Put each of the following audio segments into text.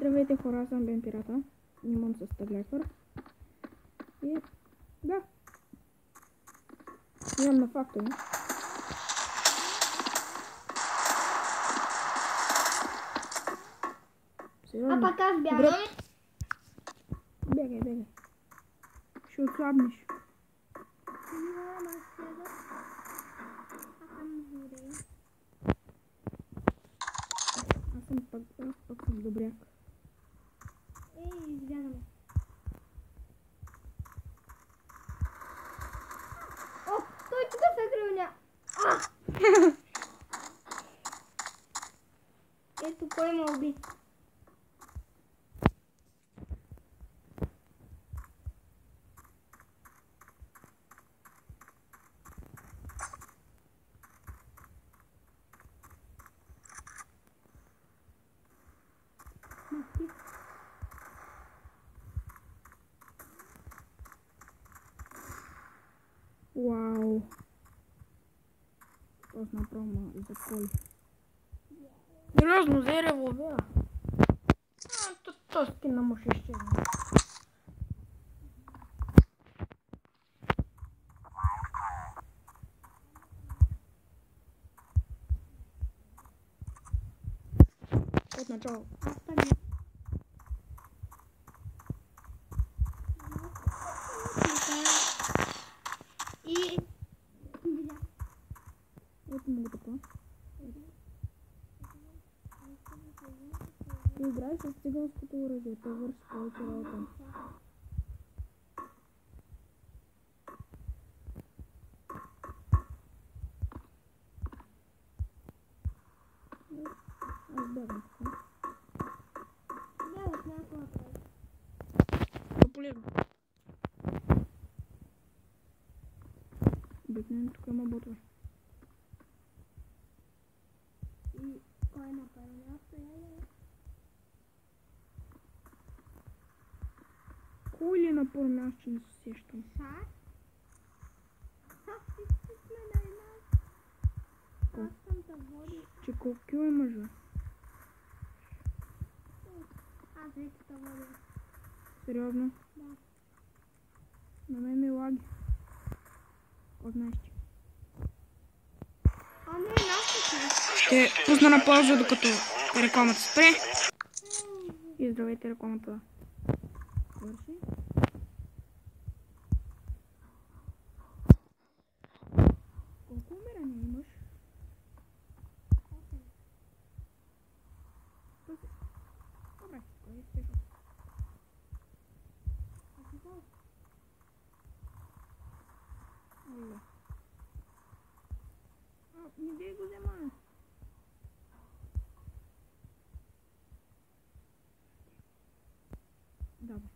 Здравейте хора, аз съм Бен Пирата. Имам с таглайфър. И да. Имам на фактори. А пак аз бягам. Бегай. Ще отслабнеш. Аз пък съм добряк. Избягаме. О, той тук се кръвня. Ето кой ме уби. Вау. Аз направо ма заколи. Сериозно, взе револвера. То скина му ще изчезне. От начало. И... Ето му го така. Ти играеш с циганското оръжие, те върши повече работа. Аз бягам така. Бягат някаква край. Полезно. Обикновено тук има ботове. И кой е на първо място? Кой ли е на първо място, че не се сещам? Шар? Всички сме на една. Аз съм да води. Че колко кило имаш, бе? Аз вече да водя. Сериозно? Да. На мен ми лаги. От знаеш ти. А не, нашите. Ще пусна на пауза, докато рекламата спре. И здравейте, рекламата свърши. Колко умирания имаш? Добре, кой е стежа? Не дей го взема. Да, бе.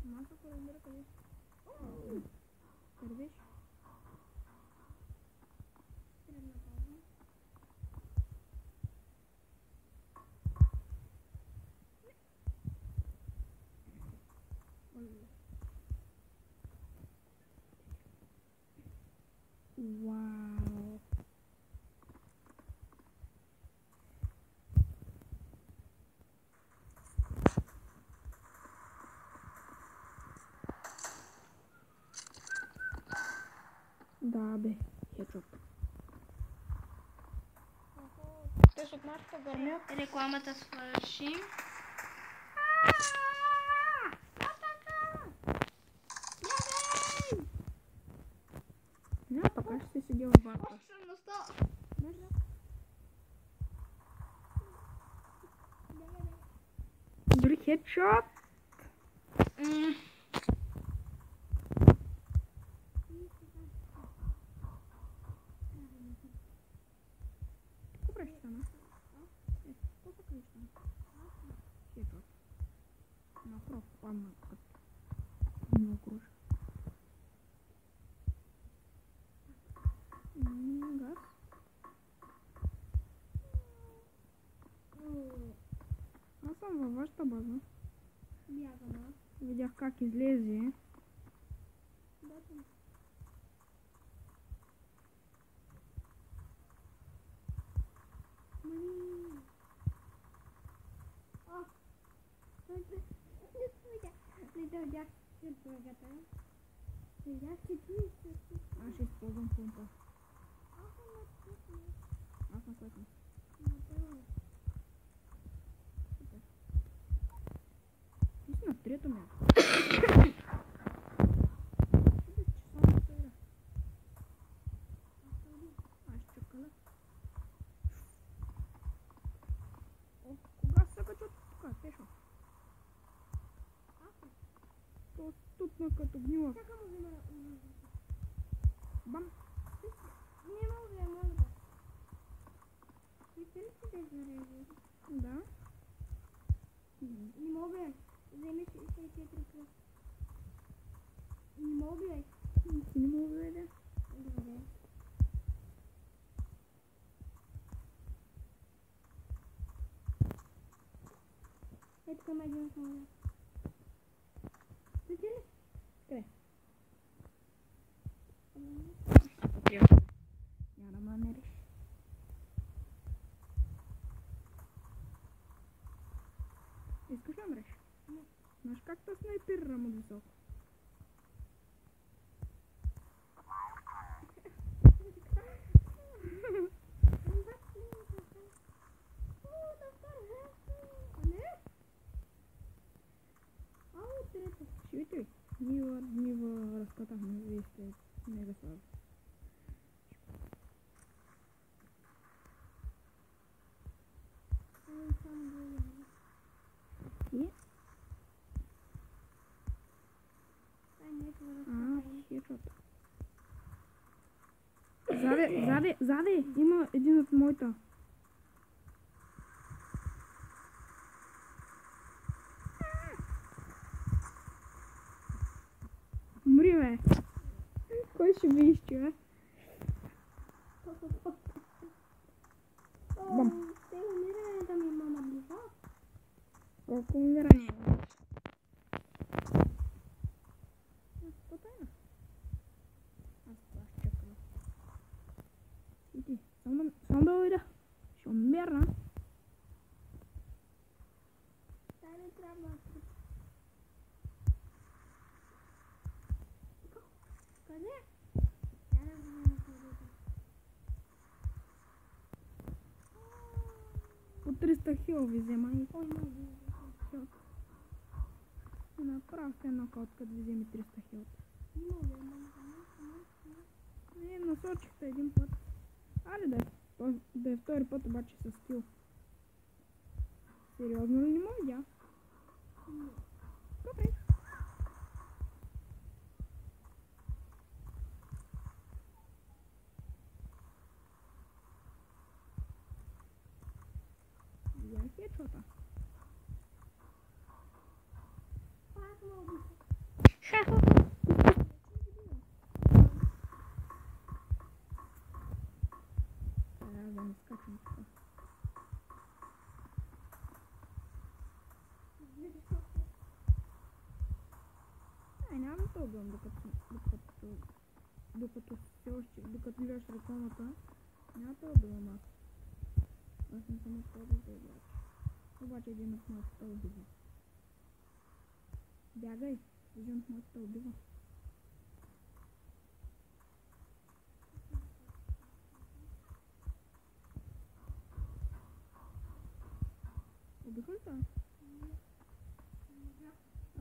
Маса ko разбира къде. Къде беше? Вау. Да, бе, хеджоп. Те са от нашата гърня. Рекламата свърши. Не, пока ще си седя в варта. Дори хедшот. Какво ще стана? Какво ще стана? Хедшот. На кров падна като не окружа. Газ. Аз съм във вашата база. Бягам аз. Видях как излезе. Слъгата. Видях, че ти се случва. Аз ще използвам помпа. Аз съм на пътна. Аз на което? На първо. Супер. Ти си на трето място. Аз чакала. О, кога се качва тук? Тешо. Аз съм. То ступна като гнила. Чакам да взема. Бам. Не мога да я мога. Ти ли си да зарежи? Да. Не мога. Вземи 64 кръв. Не мога. Ти не мога да видя. Добре. Ето към един самолет. Ти ли? Къде? Ами, Няма да ме намериш. Искаш да мреш? Не. Знаеш как да снайперирам от високо? Швидко. Нива разкатахме, вие сте мега слаби. И? Хедшот. Заде! Има един от моята. Умри, бе! Кой ще ви изчува? Бам. Те умирането ми мама близо. Колко умиране е? Спокойно. Аз това ще чакам. Иди, само да уйда. Ще умерна. Тай не трябва. Къде? Я не знам къде. По 300 хил ви взема и Ой, май, хил. Направо сте едно код, като ви вземе 300 хил. Не, насочихте един път. Аре да е втори път обаче с скил. Сериозно ли не му видя? Добре. Видя хедшота. Пак мога. Трябва да не скачам така. Няма да се убивам, докато гледаш рекламата. Няма да убивам аз. Аз не съм успял да се играч. Обаче един от моите убива. Бягай, един от моите убива. Убиха ли това?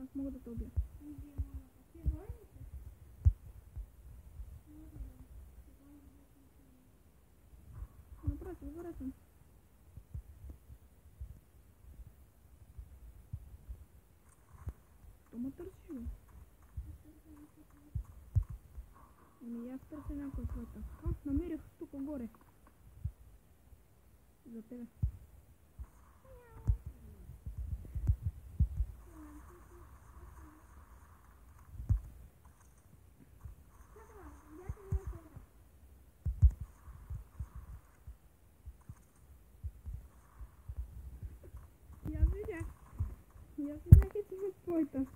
Аз мога да те убия. Направо се добре съм. То ме търсиш ли? Ами аз търся някой твоята. Намерих тук горе. За тебе. Я видях. Я видях един от твоята.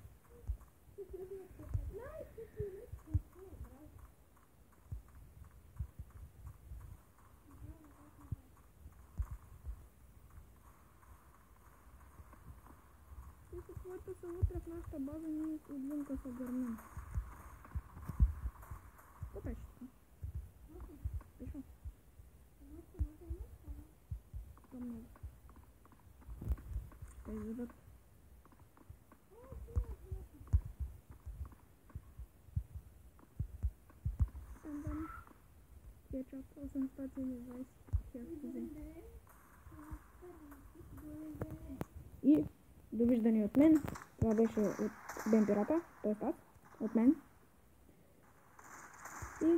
Ти се които са вътре в нашата база, ние отвънка се гърнем. Какво беше това? Пиша. Това много. Ще изядат. Там. Кетчуп 820 хиляди. И довиждане от мен. Това беше от Бен Пирата, т.е. аз, от мен. И